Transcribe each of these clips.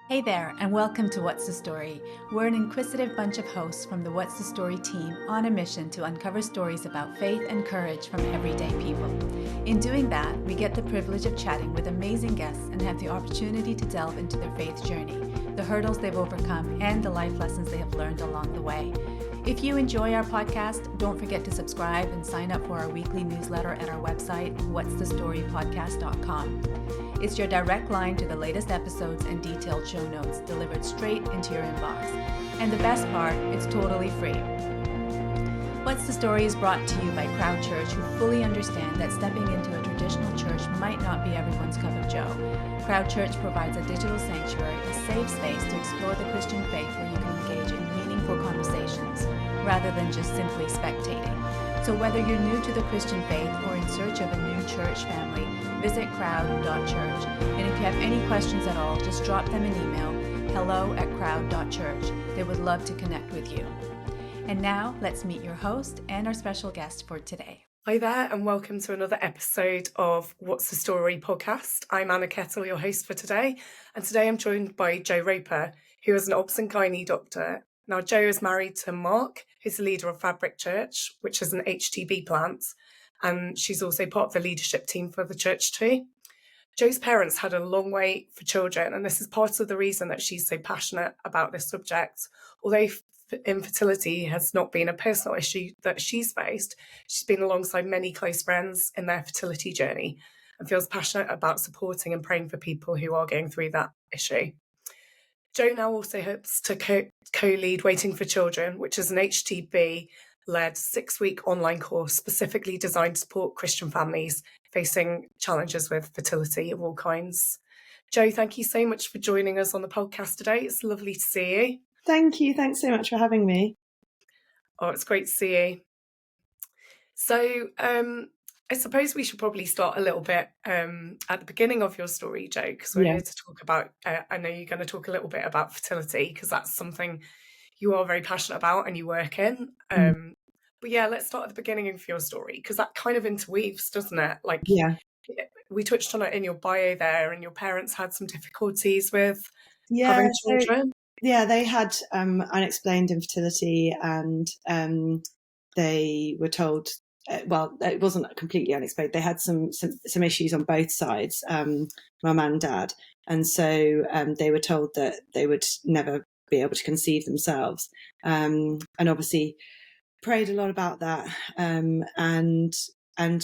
Hey there, and welcome to What's the Story. We're an inquisitive bunch of hosts from the What's the Story team on a mission to uncover stories about faith and courage from everyday people. In doing that, we get the privilege of chatting with amazing guests and have the opportunity to delve into their faith journey, the hurdles they've overcome, and the life lessons they have learned along the way. If you enjoy our podcast, don't forget to subscribe and sign up for our weekly newsletter at our website, whatsthestorypodcast.com. It's your direct line to the latest episodes and detailed show notes delivered straight into your inbox. And the best part, it's totally free. What's the Story is brought to you by Crowd Church, who fully understand that stepping into a traditional church might not be everyone's cup of joe. Crowd Church provides a digital sanctuary, a safe space to explore the Christian faith where you can engage in meaningful conversations rather than just simply spectating. So whether you're new to the Christian faith or in search of a new church family, visit crowd.church. And if you have any questions at all, just drop them an email, hello@crowd.church. They would love to connect with you. And now let's meet your host and our special guest for today. Hi there, and welcome to another episode of What's the Story podcast. I'm Anna Kettle, your host for today, and today I'm joined by Jo Roper, who is an obs and gynae doctor. Now, Jo is married to Mark, who's the leader of Fabric Church, which is an HTB plant, and she's also part of the leadership team for the church too. Jo's parents had a long wait for children, and this is part of the reason that she's so passionate about this subject. Although infertility has not been a personal issue that she's faced, she's been alongside many close friends in their fertility journey and feels passionate about supporting and praying for people who are going through that issue. Jo now also hopes to co-lead Waiting for Children, which is an HTB-led 6-week online course specifically designed to support Christian families facing challenges with fertility of all kinds. Jo, thank you so much for joining us on the podcast today. It's lovely to see you. Thank you. Thanks so much for having me. Oh, it's great to see you. So I suppose we should probably start a little bit at the beginning of your story, Jo, because we're here to talk about, I know you're going to talk a little bit about fertility because that's something you are very passionate about and you work in. But yeah, let's start at the beginning of your story because that kind of interweaves, doesn't it? Like, we touched on it in your bio there, and your parents had some difficulties with having children. They had unexplained infertility, and they were told, well, it wasn't completely unexplained. They had some issues on both sides, mum and dad, and so they were told that they would never be able to conceive themselves, and obviously prayed a lot about that, and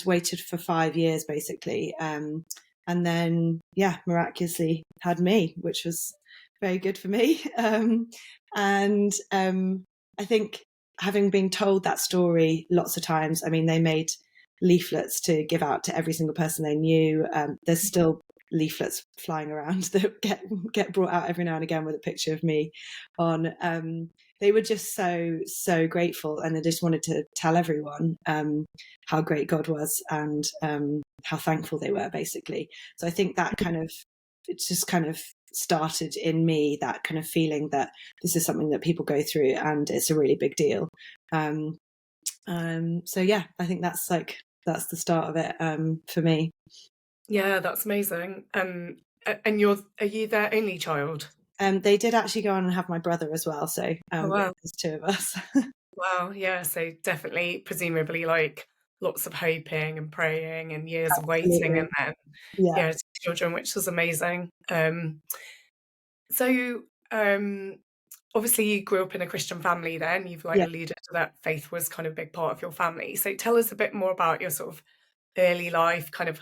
waited for 5 years basically, and then miraculously had me, which was very good for me. And I think having been told that story lots of times, I mean, they made leaflets to give out to every single person they knew. There's still leaflets flying around that get brought out every now and again with a picture of me on. They were just so grateful, and they just wanted to tell everyone how great God was and how thankful they were, basically. So I think that it just kind of started in me, that kind of feeling that this is something that people go through and it's a really big deal. So yeah, I think that's the start of it for me. Yeah, that's amazing. And are you their only child? They did actually go on and have my brother as well, so wow. There's two of us. Wow, yeah, so definitely, presumably, like lots of hoping and praying and years of waiting, and then children, which was amazing. So obviously you grew up in a Christian family then, you've alluded to that faith was kind of a big part of your family. So tell us a bit more about your sort of early life, kind of,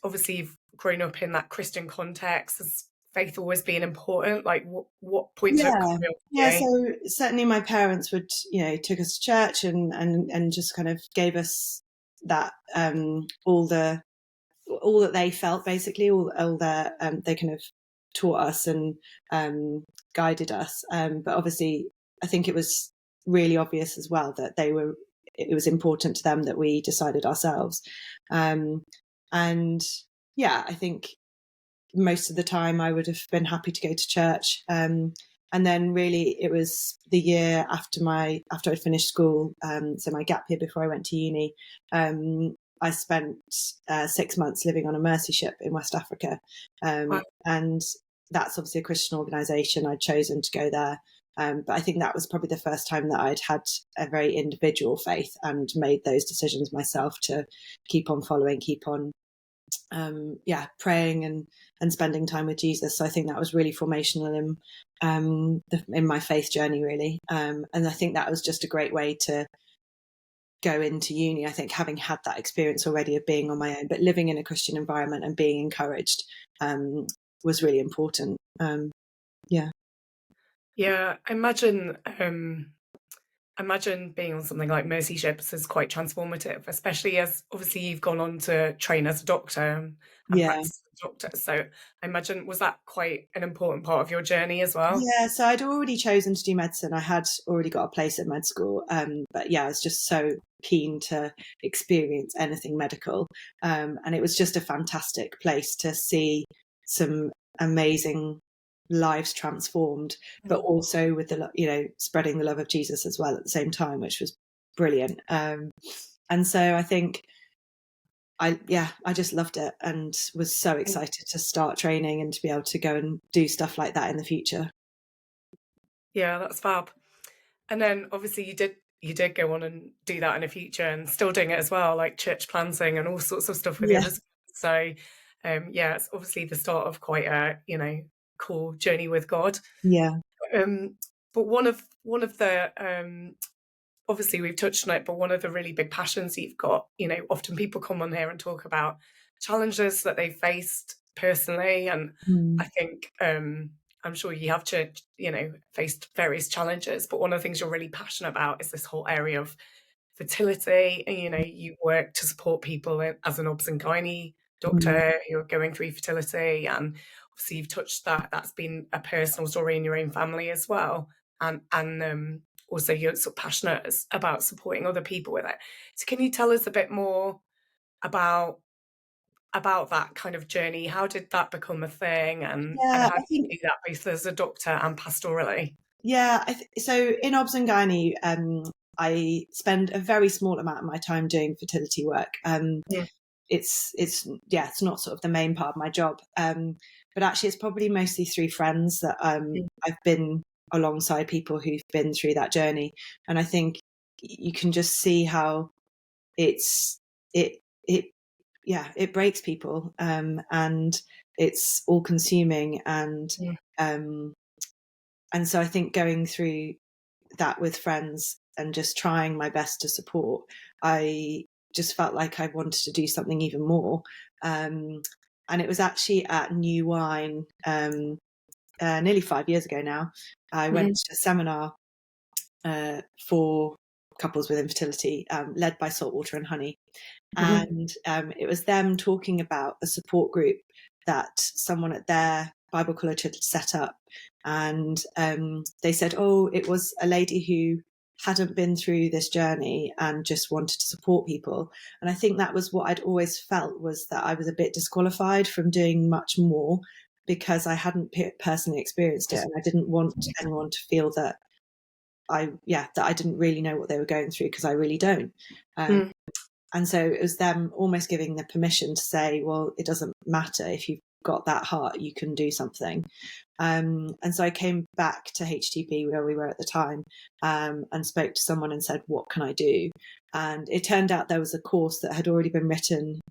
obviously you've grown up in that Christian context. Has faith always been important? Like what point did it come real? So certainly my parents would, took us to church and just kind of gave us that, all that they felt, basically, all their, they kind of taught us and guided us. But obviously I think it was really obvious as well that it was important to them that we decided ourselves. And yeah, I think most of the time I would have been happy to go to church. And then really it was the year after I'd finished school, so my gap year before I went to uni, I spent 6 months living on a mercy ship in West Africa. Wow. And that's obviously a Christian organisation. I'd chosen to go there. But I think that was probably the first time that I'd had a very individual faith and made those decisions myself to keep on following, keep on praying and spending time with Jesus. So I think that was really formational in my faith journey, really. And I think that was just a great way to go into uni. I think having had that experience already of being on my own, but living in a Christian environment and being encouraged was really important. Yeah, I imagine being on something like Mercy Ships is quite transformative, especially as obviously you've gone on to train as a doctor and Yeah. practice as a doctor. So I imagine, was that quite an important part of your journey as well? Yeah, so I'd already chosen to do medicine. I had already got a place at med school. But yeah, I was just so keen to experience anything medical. And it was just a fantastic place to see some amazing lives transformed, but also with spreading the love of Jesus as well at the same time, which was brilliant. And so I think I just loved it and was so excited to start training and to be able to go and do stuff like that in the future. Yeah, that's fab. And then obviously you did go on and do that in the future and still doing it as well, like church planting and all sorts of stuff with your Yeah. husband. So it's obviously the start of quite a, cool journey with God. Yeah. But one of the obviously we've touched on it, but one of the really big passions you've got, often people come on here and talk about challenges that they've faced personally. And I think I'm sure you have faced various challenges, but one of the things you're really passionate about is this whole area of fertility. And, you work to support people as an obs and gynae doctor who are going through fertility. And obviously you've touched that's been a personal story in your own family as well. And also you're sort of passionate about supporting other people with it. So can you tell us a bit more about that kind of journey? How did that become a thing, and Yeah, how I do think, you do that both as a doctor and pastorally? yeah, so in obs and gynae, I spend a very small amount of my time doing fertility work. Yeah. It's not sort of the main part of my job. But actually it's probably mostly through friends that I've been alongside people who've been through that journey. And I think you can just see how it breaks people, and it's all consuming, and so I think going through that with friends and just trying my best to support, I just felt like I wanted to do something even more. And it was actually at New Wine nearly 5 years ago now. I went to a seminar for couples with infertility, led by Saltwater and Honey. And it was them talking about a support group that someone at their Bible college had set up. And they said, oh, it was a lady who hadn't been through this journey and just wanted to support people. And I think that was what I'd always felt, was that I was a bit disqualified from doing much more because I hadn't personally experienced it. And I didn't want anyone to feel that I didn't really know what they were going through, because I really don't. And so it was them almost giving the permission to say, well, it doesn't matter if you've got that heart, you can do something. And so I came back to HTP where we were at the time, and spoke to someone and said, what can I do? And it turned out there was a course that had already been written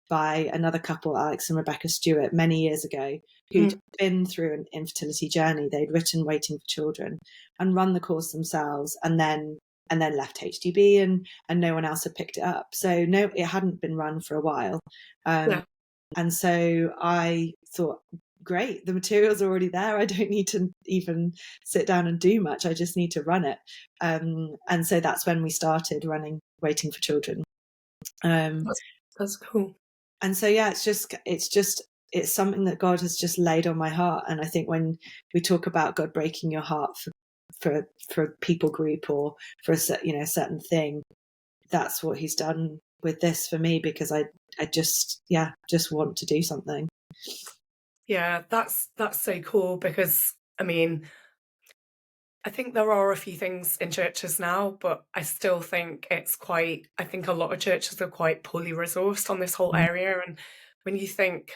by another couple, Alex and Rebecca Stewart, many years ago, who'd been through an infertility journey. They'd written Waiting for Children and run the course themselves, and then left HTB, and no one else had picked it up. So no, it hadn't been run for a while. And so I thought, great, the material's already there. I don't need to even sit down and do much. I just need to run it. And so that's when we started running Waiting for Children. That's cool. And so, yeah, it's something that God has just laid on my heart. And I think when we talk about God breaking your heart for a people group or for a certain thing, that's what he's done with this for me, because I just want to do something. Yeah, that's so cool, because I mean, I think there are a few things in churches now, but I still think I think a lot of churches are quite poorly resourced on this whole area. And when you think,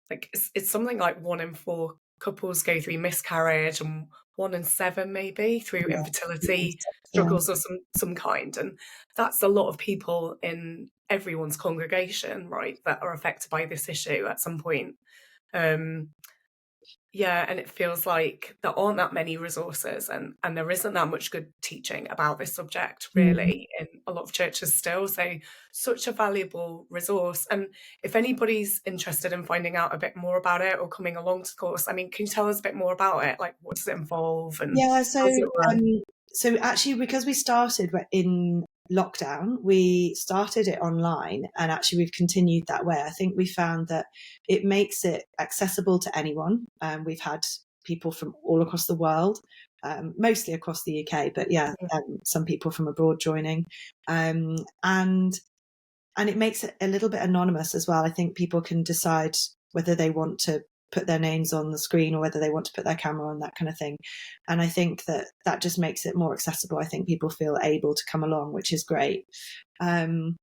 like, it's something like 1 in 4 couples go through miscarriage, and 1 in 7 maybe through Yeah. infertility Yeah. struggles of some kind. And that's a lot of people in everyone's congregation, right, that are affected by this issue at some point. Um, yeah, and it feels like there aren't that many resources, and there isn't that much good teaching about this subject Mm. really in a lot of churches still. So such a valuable resource. And if anybody's interested in finding out a bit more about it or coming along to the course, I mean, can you tell us a bit more about it? Like, what does it involve and Yeah, how does it work? so actually, because we started in lockdown, we started it online, and actually we've continued that way. I think we found that it makes it accessible to anyone. We've had people from all across the world, mostly across the UK, but yeah, some people from abroad joining, and it makes it a little bit anonymous as well. I think people can decide whether they want to put their names on the screen or whether they want to put their camera on, that kind of thing. And I think that just makes it more accessible. I think people feel able to come along, which is great. So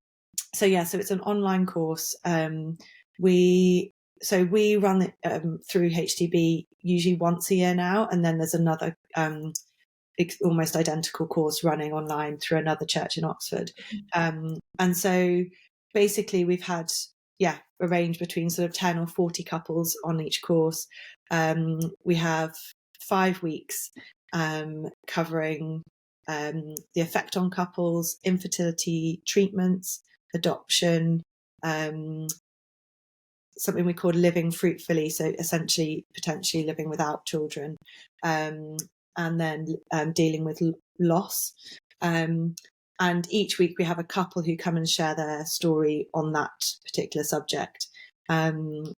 it's an online course. We run it through HTB usually once a year now, and then there's another almost identical course running online through another church in Oxford. And so basically we've had, arranged between sort of 10 or 40 couples on each course. We have 5 weeks covering the effect on couples, infertility treatments, adoption, something we call living fruitfully, so essentially potentially living without children, and then dealing with loss. And each week we have a couple who come and share their story on that particular subject. And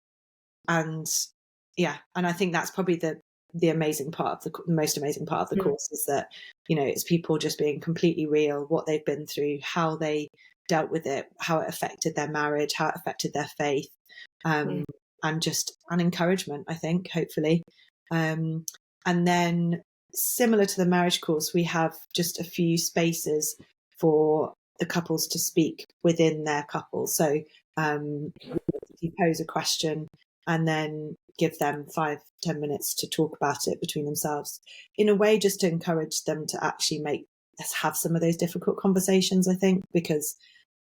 I think that's probably the amazing part of the most amazing part of the course, is that, it's people just being completely real, what they've been through, how they dealt with it, how it affected their marriage, how it affected their faith, and just an encouragement, I think, hopefully. And then, similar to the marriage course, we have just a few spaces for the couples to speak within their couple. So you pose a question and then give them 5-10 minutes to talk about it between themselves, in a way just to encourage them to actually have some of those difficult conversations, I think, because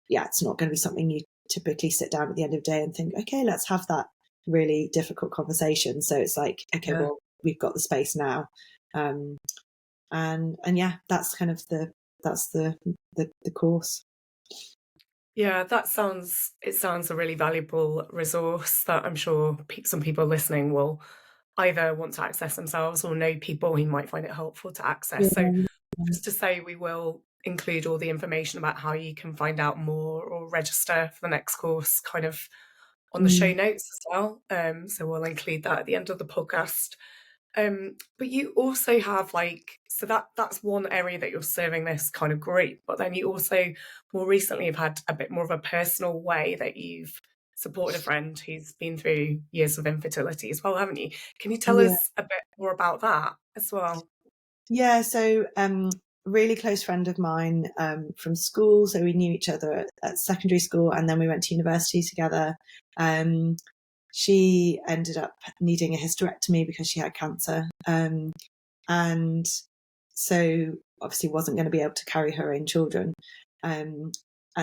it's not going to be something you typically sit down at the end of the day and think, okay, let's have that really difficult conversation. So it's like, okay, well, we've got the space now. And that's kind of the course. Yeah, it sounds a really valuable resource that I'm sure some people listening will either want to access themselves or know people who might find it helpful to access. So just to say, we will include all the information about how you can find out more or register for the next course kind of on the show notes as well. So we'll include that at the end of the podcast. But you also have that's one area that you're serving this kind of group, but then you also more recently have had a bit more of a personal way that you've supported a friend who's been through years of infertility as well, haven't you? Can you tell us a bit more about that as well? Yeah, so really close friend of mine from school. So we knew each other at secondary school, and then we went to university together. She ended up needing a hysterectomy because she had cancer. And so obviously wasn't going to be able to carry her own children. And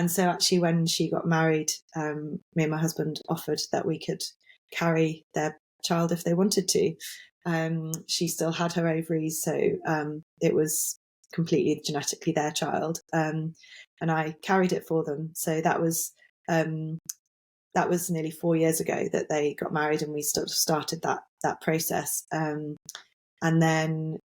so actually when she got married, me and my husband offered that we could carry their child if they wanted to. She still had her ovaries, so it was completely genetically their child. And I carried it for them. So that was nearly 4 years ago that they got married, and we started that process. And then,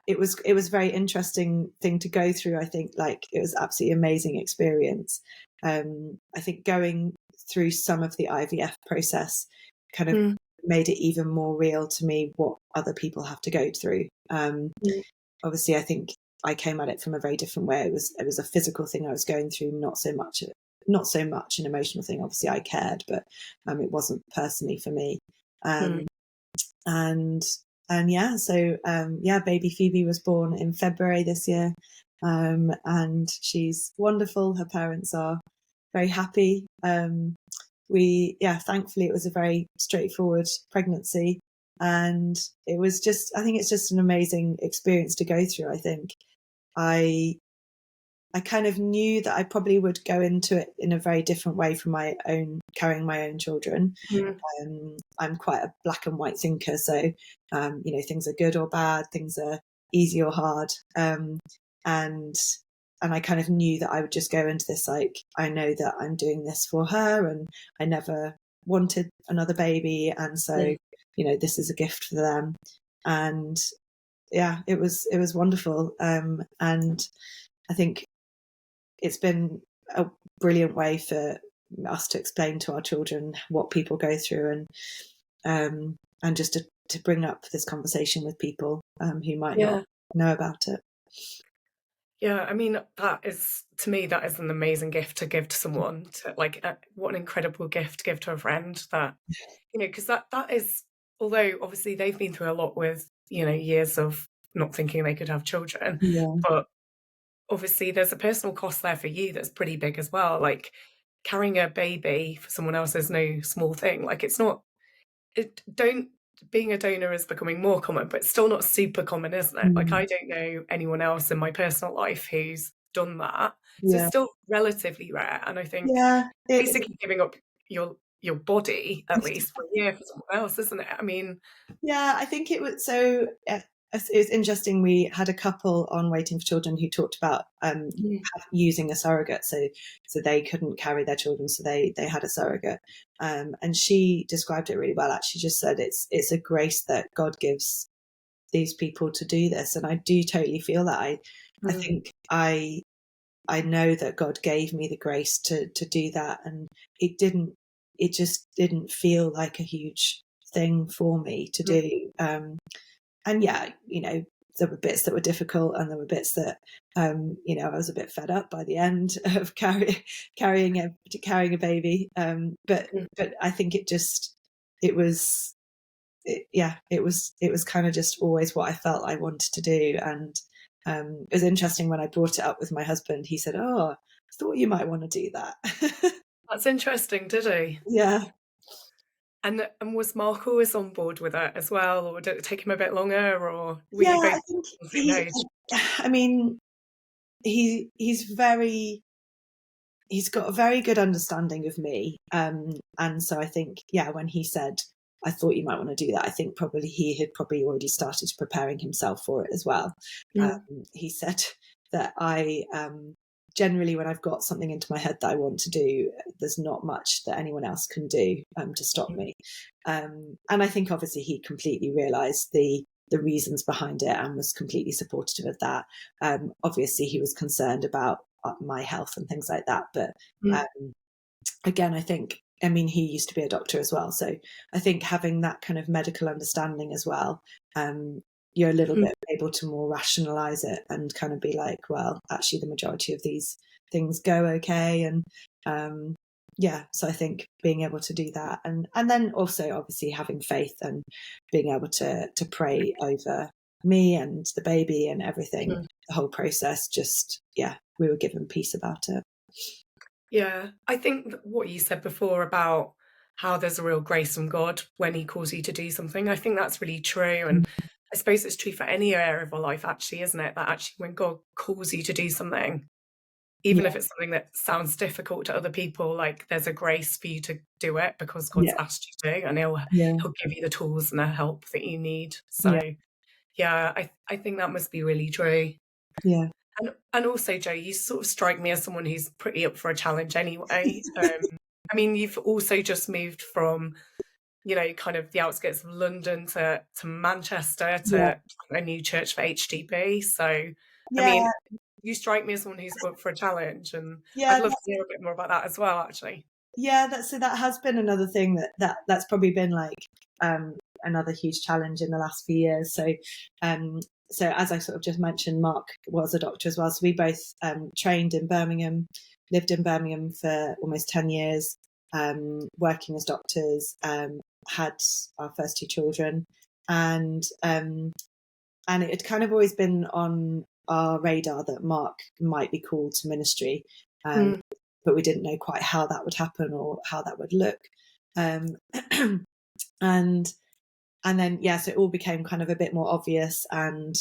it was a very interesting thing to go through. I think it was absolutely amazing experience. I think going through some of the IVF process kind of made it even more real to me what other people have to go through. Obviously, I think I came at it from a very different way. It was a physical thing I was going through, not so much an emotional thing. Obviously, I cared, but it wasn't personally for me. And baby Phoebe was born in February this year. And she's wonderful. Her parents are very happy. Thankfully it was a very straightforward pregnancy, and I think it's just an amazing experience to go through. I think I kind of knew that I probably would go into it in a very different way from carrying my own children. Mm. I'm quite a black and white thinker, so things are good or bad, things are easy or hard, and I kind of knew that I would just go into this like, I know that I'm doing this for her, and I never wanted another baby, and so this is a gift for them. And yeah, it was wonderful, and I think it's been a brilliant way for us to explain to our children what people go through, and just to bring up this conversation with people who might not know about it. Yeah, I mean, to me, that is an amazing gift to give to someone. What an incredible gift to give to a friend. That, because that is, although obviously they've been through a lot with, years of not thinking they could have children, but obviously there's a personal cost there for you that's pretty big as well. Like, carrying a baby for someone else is no small thing. Like, it's not. Being a donor is becoming more common, but it's still not super common, isn't it? Like, I don't know anyone else in my personal life who's done that. So it's still relatively rare. And I think basically giving up your body, at least for a year, for someone else, isn't it? I mean, I think it was so. It was interesting. We had a couple on Waiting for Children who talked about using a surrogate, so they couldn't carry their children, so they had a surrogate, and she described it really well. Actually, just said it's a grace that God gives these people to do this, and I do totally feel that. I think I know that God gave me the grace to do that, and it just didn't feel like a huge thing for me to do. And there were bits that were difficult, and there were bits that, I was a bit fed up by the end of carrying a baby. But I think it was kind of just always what I felt I wanted to do. And it was interesting when I brought it up with my husband. He said, "Oh, I thought you might want to do that." That's interesting, did he? Yeah. And was Mark always on board with it as well, or did it take him a bit longer, or were you both? I think I mean, he's got a very good understanding of me, and so I think when he said, "I thought you might want to do that," I think probably he had already started preparing himself for it as well. He said that I generally, when I've got something into my head that I want to do, there's not much that anyone else can do to stop me. And I think obviously he completely realised the reasons behind it and was completely supportive of that. Obviously he was concerned about my health and things like that, but again, I think, he used to be a doctor as well, so I think having that kind of medical understanding as well, you're a little bit able to more rationalize it and kind of be like, well, actually the majority of these things go okay. And so I think being able to do that, and then also obviously having faith and being able to pray over me and the baby and everything, the whole process, just we were given peace about it. Yeah, I think what you said before about how there's a real grace from God when he calls you to do something, I think that's really true. And I suppose it's true for any area of our life, actually, isn't it? That actually when God calls you to do something, even if it's something that sounds difficult to other people, like, there's a grace for you to do it because God's asked you to, and he'll give you the tools and the help that you need. So I think that must be really true. Yeah. And also, Jo, you sort of strike me as someone who's pretty up for a challenge anyway. You've also just moved from, kind of the outskirts of London to Manchester to a new church for HTB. So, you strike me as someone who's up for a challenge, and I'd love to hear a bit more about that as well, actually. Yeah, that has been another thing that's probably been like another huge challenge in the last few years. So as I sort of just mentioned, Mark was a doctor as well. So we both trained in Birmingham, lived in Birmingham for almost 10 years, working as doctors, had our first two children and it had kind of always been on our radar that Mark might be called to ministry, but we didn't know quite how that would happen or how that would look. And then, so it all became kind of a bit more obvious. And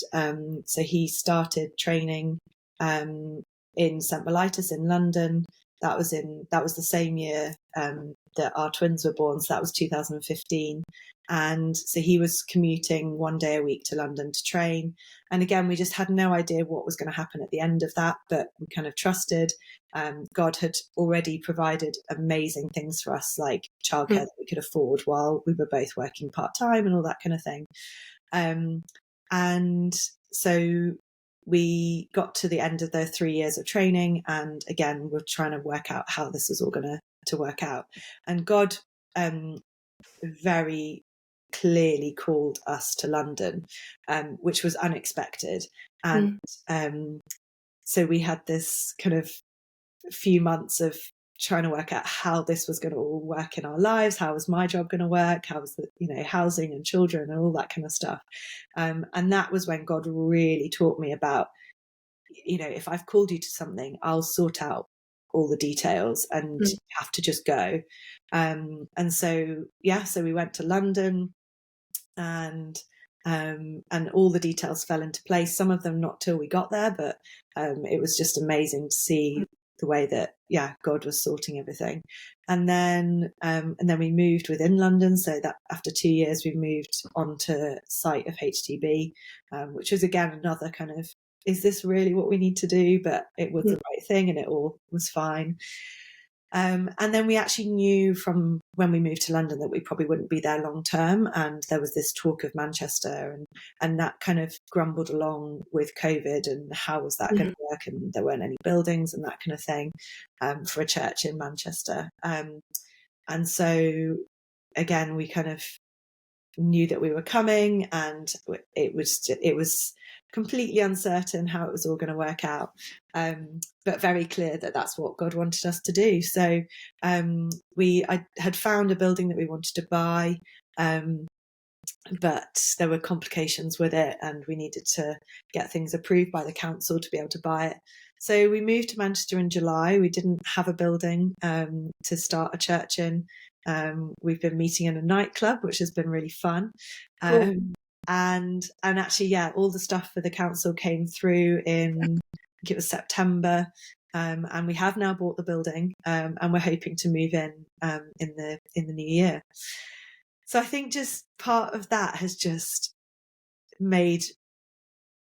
so he started training in St. Mellitus in London. That was the same year that our twins were born. So that was 2015. And so he was commuting 1 day a week to London to train. And again, we just had no idea what was going to happen at the end of that, but we kind of trusted. God had already provided amazing things for us, like childcare that we could afford while we were both working part-time and all that kind of thing. And so we got to the end of the 3 years of training, and again, we're trying to work out how this is all going to work out. And God very clearly called us to London, which was unexpected. And so we had this kind of few months of trying to work out how this was going to all work in our lives. How was my job going to work? How was the, housing and children and all that kind of stuff. And that was when God really taught me about, if I've called you to something, I'll sort out all the details and you have to just go. And so we went to London, and all the details fell into place. Some of them not till we got there, but it was just amazing to see the way that God was sorting everything. And then we moved within London, so that after 2 years we moved onto site of HTB, which was again another kind of, is this really what we need to do? But it was the right thing, and it all was fine. And then we actually knew from when we moved to London that we probably wouldn't be there long term. And there was this talk of Manchester, and that kind of grumbled along with COVID, and how was that going to work? And there weren't any buildings and that kind of thing for a church in Manchester. And so again, we kind of knew that we were coming, and it was completely uncertain how it was all going to work out, but very clear that that's what God wanted us to do. So I had found a building that we wanted to buy, but there were complications with it, and we needed to get things approved by the council to be able to buy it. So we moved to Manchester in July. We didn't have a building to start a church in. We've been meeting in a nightclub, which has been really fun. Cool. And actually, all the stuff for the council came through in, I think it was September. And we have now bought the building, and we're hoping to move in the new year. So I think just part of that has just made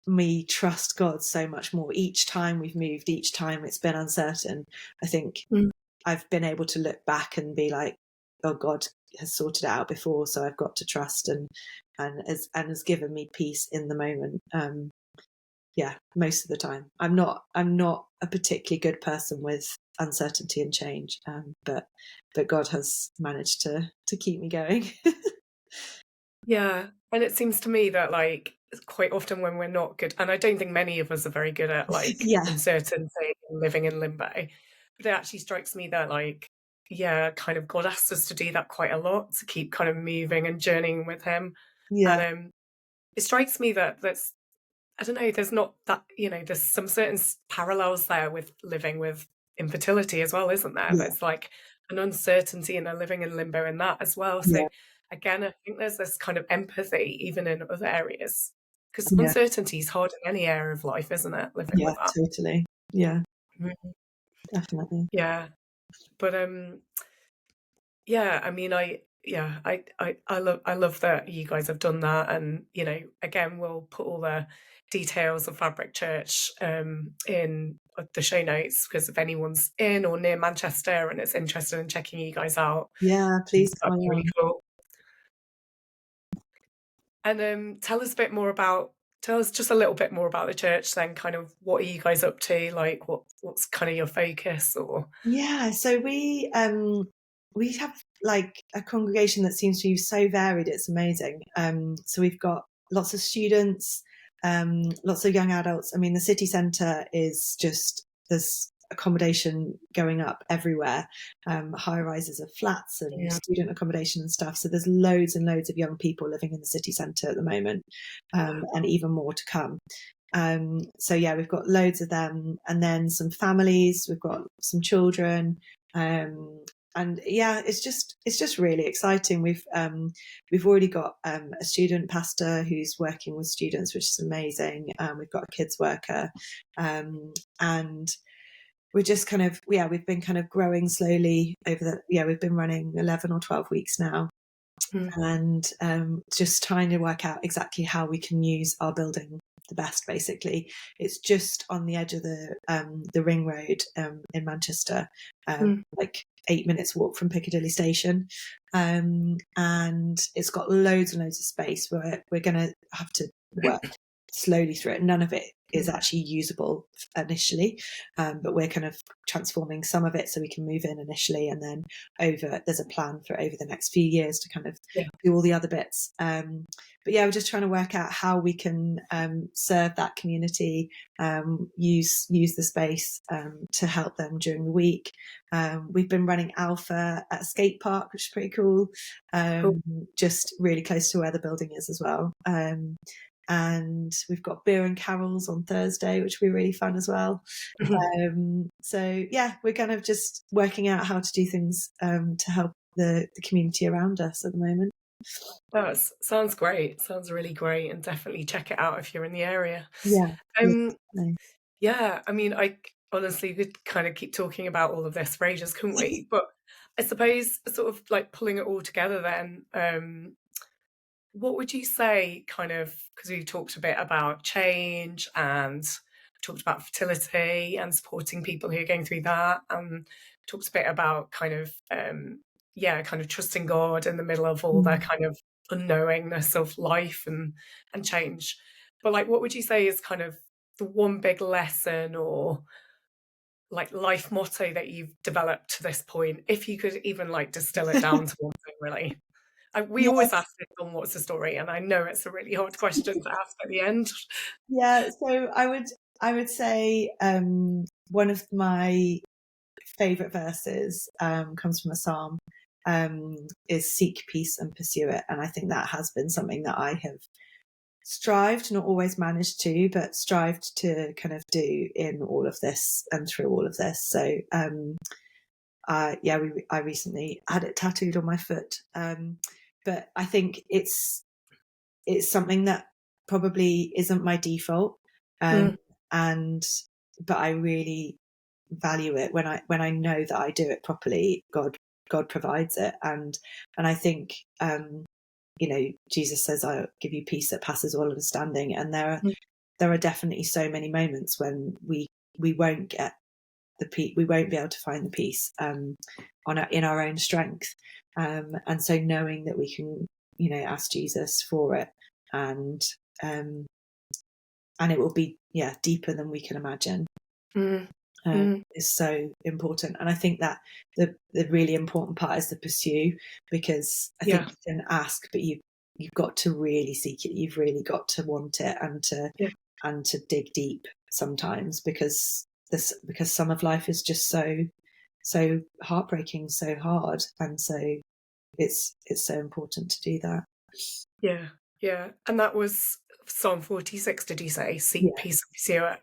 me trust God so much more. Each time we've moved, each time it's been uncertain, I think I've been able to look back and be like, oh, God has sorted it out before, so I've got to trust, and has given me peace in the moment. Most of the time. I'm not a particularly good person with uncertainty and change, but God has managed to keep me going. Yeah, and it seems to me that quite often when we're not good, and I don't think many of us are very good at uncertainty and living in limbo, but it actually strikes me that kind of God asks us to do that quite a lot, to keep kind of moving and journeying with him. And it strikes me that that's, I don't know, there's not that, there's some certain parallels there with living with infertility as well, isn't there? There's like an uncertainty and a living in limbo in that as well. So again, I think there's this kind of empathy even in other areas, because uncertainty is hard in any area of life, isn't it? Living with that. Totally. Definitely. But I mean, I love that you guys have done that, and again, we'll put all the details of Fabric Church in the show notes, because if anyone's in or near Manchester and is interested in checking you guys out, please, that'd be really cool. And tell us just a little bit more about the church then. Kind of, what are you guys up to? Like, what's kind of your focus? Or so we have like a congregation that seems to be so varied, it's amazing. So we've got lots of students, lots of young adults. I mean, the city centre is just, there's accommodation going up everywhere, high rises of flats and student accommodation and stuff. So there's loads and loads of young people living in the city centre at the moment, and even more to come. So yeah, we've got loads of them, and then some families. We've got some children, and yeah, it's just really exciting. We've already got a student pastor who's working with students, which is amazing. We've got a kids worker, and we're just we've been kind of growing slowly we've been running 11 or 12 weeks now. And just trying to work out exactly how we can use our building the best. Basically, it's just on the edge of the ring road in Manchester, like 8 minutes walk from Piccadilly Station, and it's got loads and loads of space. We're going to have to work slowly through it. None of it is actually usable initially, but we're kind of transforming some of it so we can move in initially, and then there's a plan for over the next few years to kind of do all the other bits. But yeah, we're just trying to work out how we can serve that community, use the space to help them during the week. We've been running Alpha at a skate park, which is pretty cool, just really close to where the building is as well. And we've got beer and carols on Thursday, which will be really fun as well. So yeah, we're kind of just working out how to do things to help the community around us at the moment. That sounds great. Sounds really great, and definitely check it out if you're in the area. Yeah. Yeah. I mean, I honestly could kind of keep talking about all of this for ages, couldn't we? But I suppose sort of like pulling it all together then, what would you say kind of, because we talked a bit about change and talked about fertility and supporting people who are going through that, and talked a bit about kind of trusting God in the middle of all that kind of unknowingness of life and change. But like, what would you say is kind of the one big lesson or like life motto that you've developed to this point, if you could even like distill it down to one thing, really? We always ask this on What's the Story, and I know it's a really hard question to ask at the end. Yeah, so I would say one of my favourite verses comes from a psalm, is seek peace and pursue it. And I think that has been something that I have strived, not always managed to, but strived to kind of do in all of this and through all of this. So I recently had it tattooed on my foot. But I think it's something that probably isn't my default, but I really value it when I know that I do it properly. God provides it, and I think Jesus says, "I'll give you peace that passes all understanding," and there are definitely so many moments when we won't get the peace, we won't be able to find the peace in our own strength, and so knowing that we can ask Jesus for it, and it will be deeper than we can imagine, is so important. And I think that the really important part is the pursue, because I think you can ask, but you've got to really seek it. You've really got to want it, and to dig deep sometimes, because some of life is just so heartbreaking, so hard, and so it's so important to do that. Yeah. And that was Psalm 46, did you say? Seek peace and pursue it.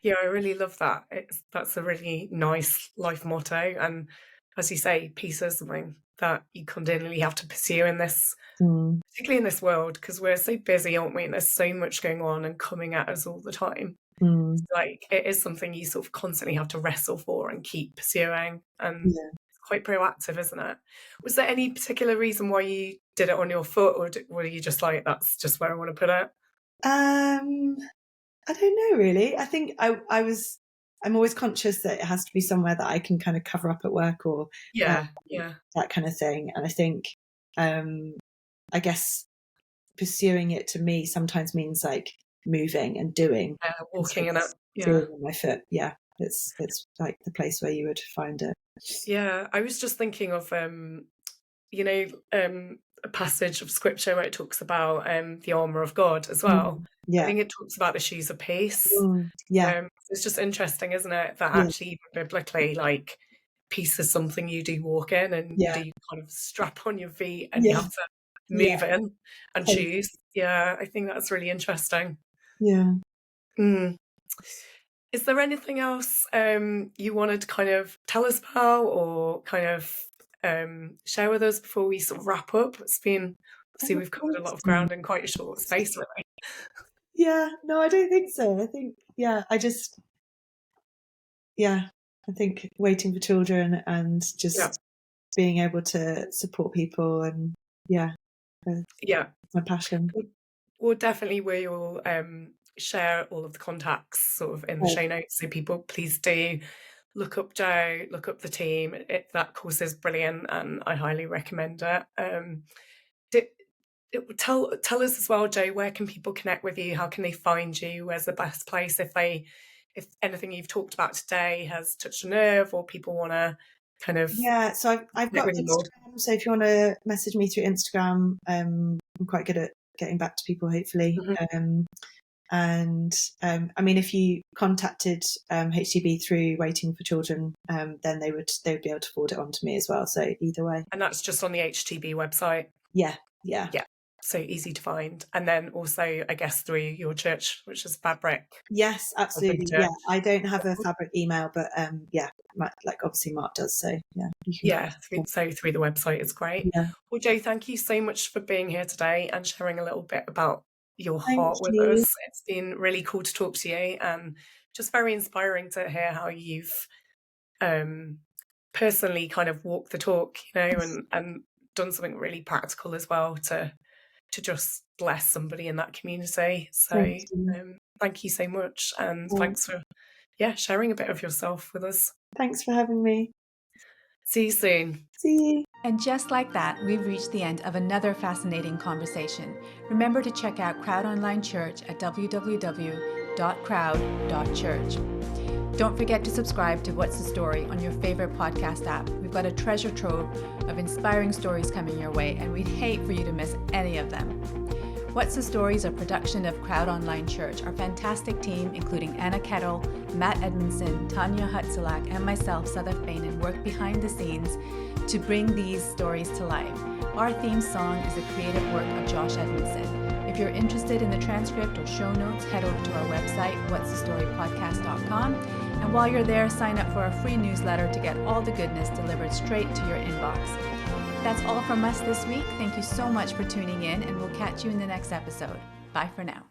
Yeah, I really love that. That's a really nice life motto. And as you say, peace is something that you continually have to pursue in this, particularly in this world, because we're so busy, aren't we? And there's so much going on and coming at us all the time. Like, it is something you sort of constantly have to wrestle for and keep pursuing. And it's quite proactive, isn't it? Was there any particular reason why you did it on your foot, or were you just like, that's just where I want to put it? I don't know, really. I think I'm always conscious that it has to be somewhere that I can kind of cover up at work, or that kind of thing. And I think, I guess pursuing it to me sometimes means like moving and doing, walking in it. Feeling on my foot. Yeah, it's like the place where you would find it. Yeah, I was just thinking of a passage of scripture where it talks about the armor of God as well. I Yeah. think it talks about the shoes of peace. Yeah. It's just interesting, isn't it, that Yeah. actually even biblically, like, peace is something you do walk in, and you Yeah. do kind of strap on your feet and you Yeah. have to Yeah. move in and Totally. choose. Yeah, I think that's really interesting. Yeah. Mm. Is there anything else you wanted to kind of tell us about, or kind of share with us before we sort of wrap up? It's been, I obviously, don't we've covered a think lot of so. ground in quite a short space, really. Yeah, no, I don't think so. I think, I think waiting for children and just being able to support people, and Yeah. my passion. Well, definitely we'll share all of the contacts sort of in the show notes, so people, please do look up Jo, look up the team. That course is brilliant, and I highly recommend it. Tell us as well, Jo, where can people connect with you? How can they find you? Where's the best place if anything you've talked about today has touched a nerve, or people want to kind of So I've connect got with you more? Instagram. So if you want to message me through Instagram, I'm quite good at getting back to people, hopefully. Mhm. I mean, if you contacted HTB through Waiting for Children, then they would be able to forward it on to me as well. So either way. And that's just on the HTB website. Yeah. So easy to find. And then also, I guess, through your church, which is Fabric. Yes, absolutely. Yeah. Yeah, I don't have a Fabric email, but obviously Mark does. So you can. Through the website is great. Yeah. Well, Jo, thank you so much for being here today and sharing a little bit about your Thank heart with you. us. It's been really cool to talk to you, and just very inspiring to hear how you've personally kind of walked the talk, and done something really practical as well to just bless somebody in that community. So thank you so much, and thanks for sharing a bit of yourself with us. Thanks for having me. See you soon. See you. And just like that, we've reached the end of another fascinating conversation. Remember to check out Crowd Online Church at www.crowd.church. Don't forget to subscribe to What's the Story on your favorite podcast app. We've got a treasure trove of inspiring stories coming your way, and we'd hate for you to miss any of them. What's the Story is a production of Crowd Online Church. Our fantastic team, including Anna Kettle, Matt Edmondson, Tanya Hutzelak, and myself, Sadaf Bainan, work behind the scenes to bring these stories to life. Our theme song is a creative work of Josh Edmondson. If you're interested in the transcript or show notes, head over to our website, whatsthestorypodcast.com. And while you're there, sign up for our free newsletter to get all the goodness delivered straight to your inbox. That's all from us this week. Thank you so much for tuning in, and we'll catch you in the next episode. Bye for now.